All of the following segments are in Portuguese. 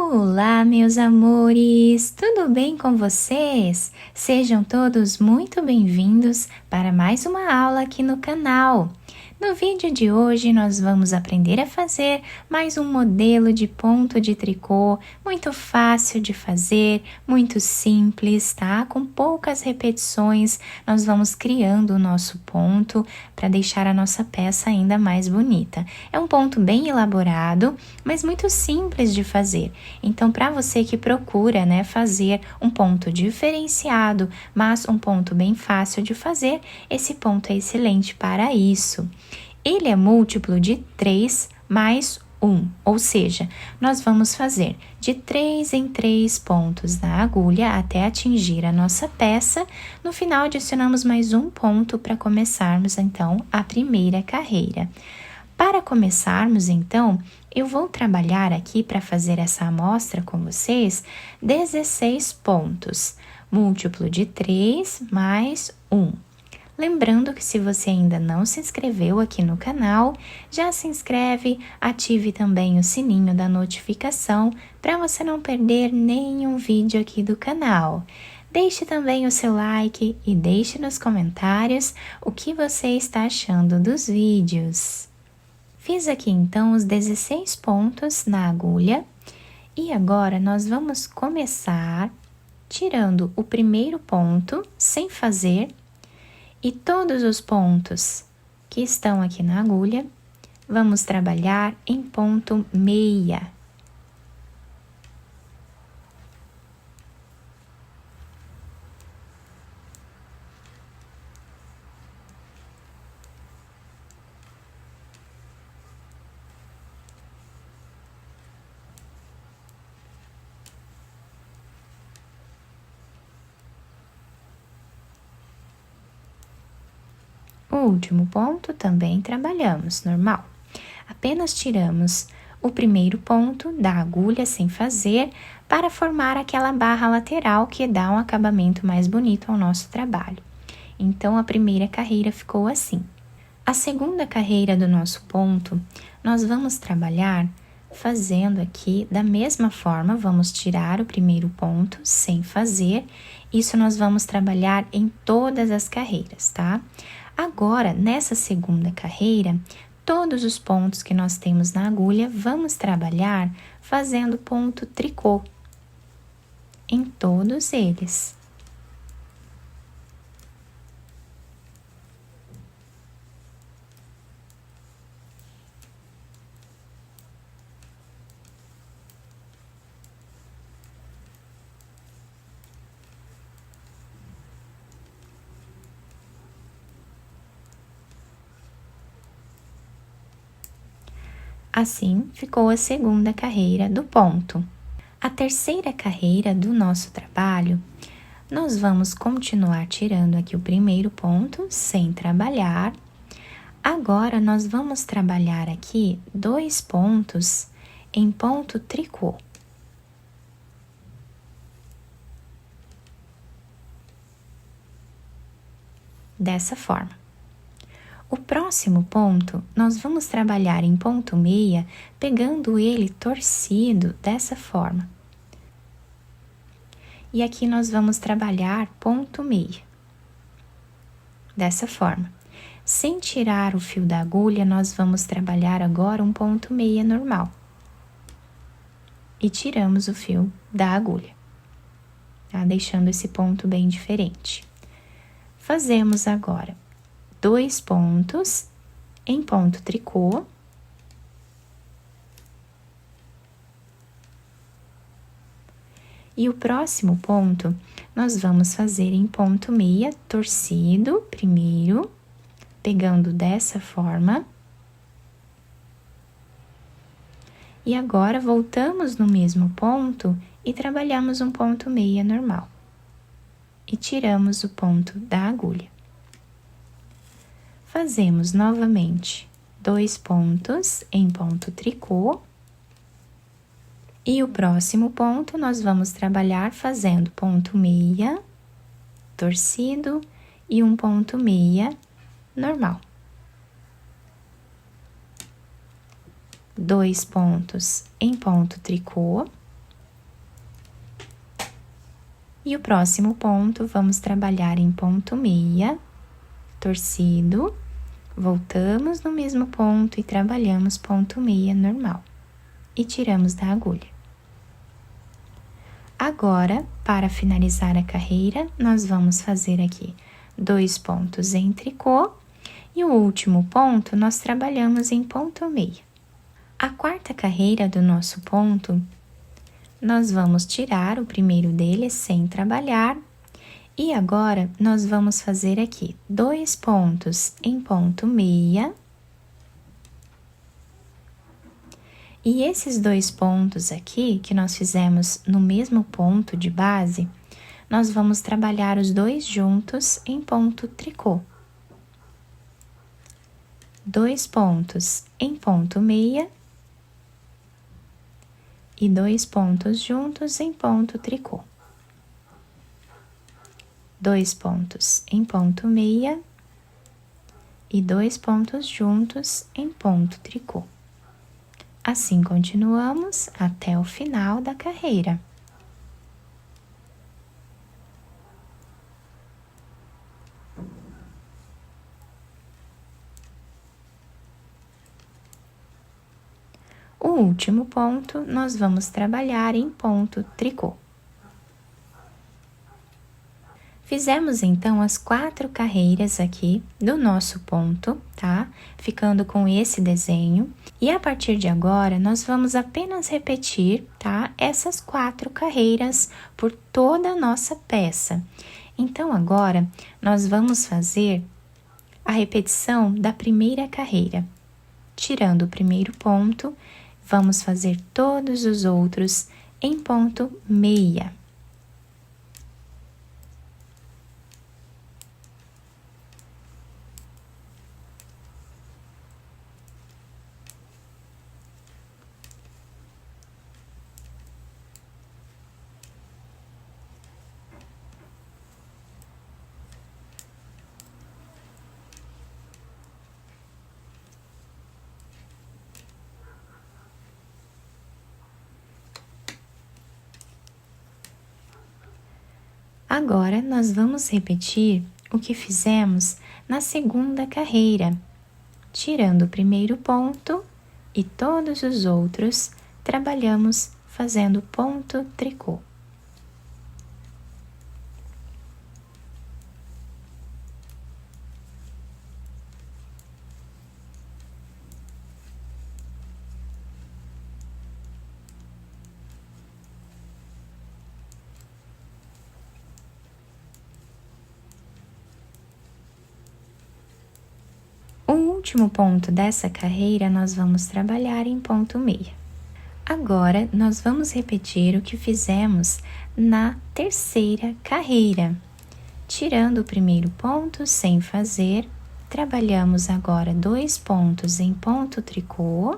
Olá, meus amores! Tudo bem com vocês? Sejam todos muito bem-vindos para mais uma aula aqui no canal. No vídeo de hoje, nós vamos aprender a fazer mais um modelo de ponto de tricô, muito fácil de fazer, muito simples, tá? Com poucas repetições, nós vamos criando o nosso ponto para deixar a nossa peça ainda mais bonita. É um ponto bem elaborado, mas muito simples de fazer. Então, para você que procura, né, fazer um ponto diferenciado, mas um ponto bem fácil de fazer, esse ponto é excelente para isso. Ele é múltiplo de 3 mais 1, ou seja, nós vamos fazer de 3 em 3 pontos na agulha até atingir a nossa peça. No final, adicionamos mais um ponto para começarmos, então, a primeira carreira. Para começarmos, então, eu vou trabalhar aqui para fazer essa amostra com vocês 16 pontos, múltiplo de 3 mais 1. Lembrando que se você ainda não se inscreveu aqui no canal, já se inscreve, ative também o sininho da notificação para você não perder nenhum vídeo aqui do canal. Deixe também o seu like e deixe nos comentários o que você está achando dos vídeos. Fiz aqui então os 16 pontos na agulha e agora nós vamos começar tirando o primeiro ponto sem fazer. E todos os pontos que estão aqui na agulha, vamos trabalhar em ponto meia. O último ponto também trabalhamos, normal. Apenas tiramos o primeiro ponto da agulha sem fazer para formar aquela barra lateral que dá um acabamento mais bonito ao nosso trabalho. Então, a primeira carreira ficou assim. A segunda carreira do nosso ponto, nós vamos trabalhar fazendo aqui da mesma forma, vamos tirar o primeiro ponto sem fazer. Isso nós vamos trabalhar em todas as carreiras, tá? Agora, nessa segunda carreira, todos os pontos que nós temos na agulha, vamos trabalhar fazendo ponto tricô em todos eles. Assim, ficou a segunda carreira do ponto. A terceira carreira do nosso trabalho, nós vamos continuar tirando aqui o primeiro ponto sem trabalhar. Agora, nós vamos trabalhar aqui 2 pontos em ponto tricô. Dessa forma. O próximo ponto, nós vamos trabalhar em ponto meia, pegando ele torcido dessa forma. E aqui nós vamos trabalhar ponto meia, dessa forma. Sem tirar o fio da agulha, nós vamos trabalhar agora um ponto meia normal. E tiramos o fio da agulha, tá? Deixando esse ponto bem diferente. Fazemos agora 2 pontos em ponto tricô. E o próximo ponto, nós vamos fazer em ponto meia, torcido primeiro, pegando dessa forma. E agora, voltamos no mesmo ponto e trabalhamos um ponto meia normal. E tiramos o ponto da agulha. Fazemos novamente 2 pontos em ponto tricô. E o próximo ponto, nós vamos trabalhar fazendo ponto meia, torcido e um ponto meia normal. 2 pontos em ponto tricô. E o próximo ponto, vamos trabalhar em ponto meia, torcido, voltamos no mesmo ponto e trabalhamos ponto meia normal. E tiramos da agulha. Agora, para finalizar a carreira, nós vamos fazer aqui 2 pontos em tricô e o último ponto nós trabalhamos em ponto meia. A quarta carreira do nosso ponto, nós vamos tirar o primeiro deles sem trabalhar e agora nós vamos fazer aqui 2 pontos em ponto meia. E esses 2 pontos aqui, que nós fizemos no mesmo ponto de base, nós vamos trabalhar os 2 juntos em ponto tricô. 2 pontos em ponto meia e 2 pontos juntos em ponto tricô. 2 pontos em ponto meia e 2 pontos juntos em ponto tricô. Assim continuamos até o final da carreira. O último ponto, nós vamos trabalhar em ponto tricô. Fizemos então as 4 carreiras aqui do nosso ponto, tá? Ficando com esse desenho. E a partir de agora, nós vamos apenas repetir, tá? Essas 4 carreiras por toda a nossa peça. Então, agora, nós vamos fazer a repetição da primeira carreira. Tirando o primeiro ponto, vamos fazer todos os outros em ponto meia. Agora, nós vamos repetir o que fizemos na segunda carreira, tirando o primeiro ponto e todos os outros trabalhamos fazendo ponto tricô. O último ponto dessa carreira, nós vamos trabalhar em ponto meia. Agora, nós vamos repetir o que fizemos na terceira carreira. Tirando o primeiro ponto sem fazer, trabalhamos agora 2 pontos em ponto tricô.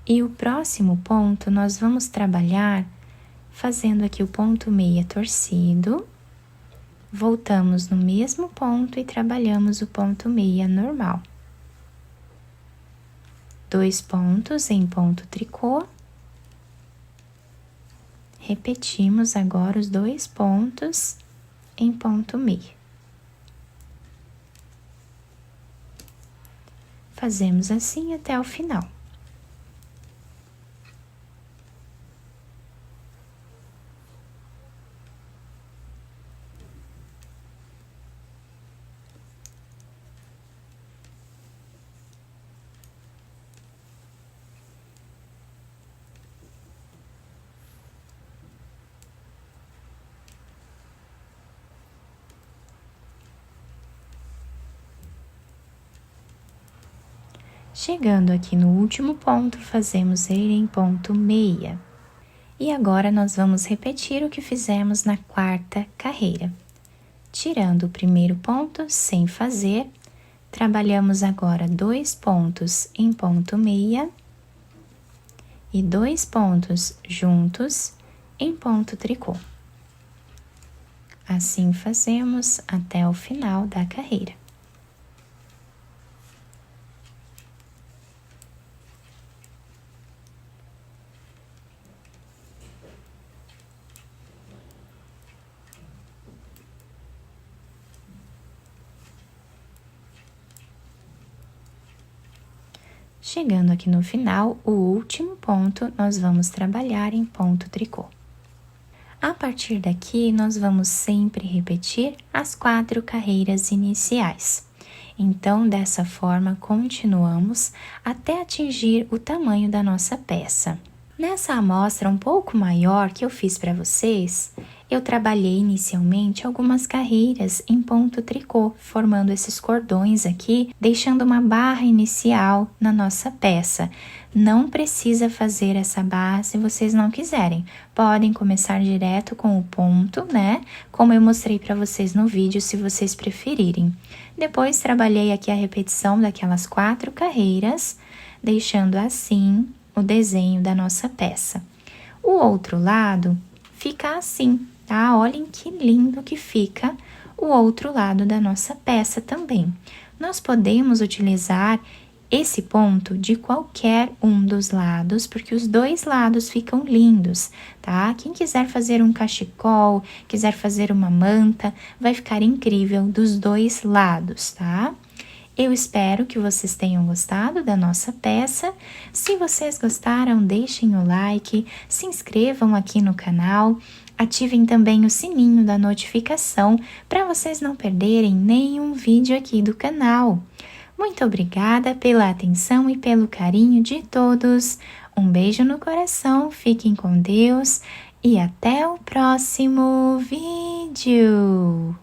E o próximo ponto, nós vamos trabalhar fazendo aqui o ponto meia torcido. Voltamos no mesmo ponto e trabalhamos o ponto meia normal. 2 pontos em ponto tricô. Repetimos agora os 2 pontos em ponto meia. Fazemos assim até o final. Chegando aqui no último ponto, fazemos ele em ponto meia. E agora, nós vamos repetir o que fizemos na quarta carreira. Tirando o primeiro ponto, sem fazer, trabalhamos agora 2 pontos em ponto meia e 2 pontos juntos em ponto tricô. Assim fazemos até o final da carreira. Chegando aqui no final, o último ponto, nós vamos trabalhar em ponto tricô. A partir daqui, nós vamos sempre repetir as 4 carreiras iniciais. Então, dessa forma, continuamos até atingir o tamanho da nossa peça. Nessa amostra um pouco maior que eu fiz para vocês, eu trabalhei inicialmente algumas carreiras em ponto tricô, formando esses cordões aqui, deixando uma barra inicial na nossa peça. Não precisa fazer essa barra se vocês não quiserem. Podem começar direto com o ponto, né? Como eu mostrei para vocês no vídeo, se vocês preferirem. Depois, trabalhei aqui a repetição daquelas 4 carreiras, deixando assim o desenho da nossa peça. O outro lado fica assim, tá? Olhem que lindo que fica o outro lado da nossa peça também. Nós podemos utilizar esse ponto de qualquer um dos lados, porque os 2 lados ficam lindos, tá? Quem quiser fazer um cachecol, quiser fazer uma manta, vai ficar incrível dos 2 lados, tá? Eu espero que vocês tenham gostado da nossa peça. Se vocês gostaram, deixem o like, se inscrevam aqui no canal, ativem também o sininho da notificação para vocês não perderem nenhum vídeo aqui do canal. Muito obrigada pela atenção e pelo carinho de todos. Um beijo no coração, fiquem com Deus e até o próximo vídeo!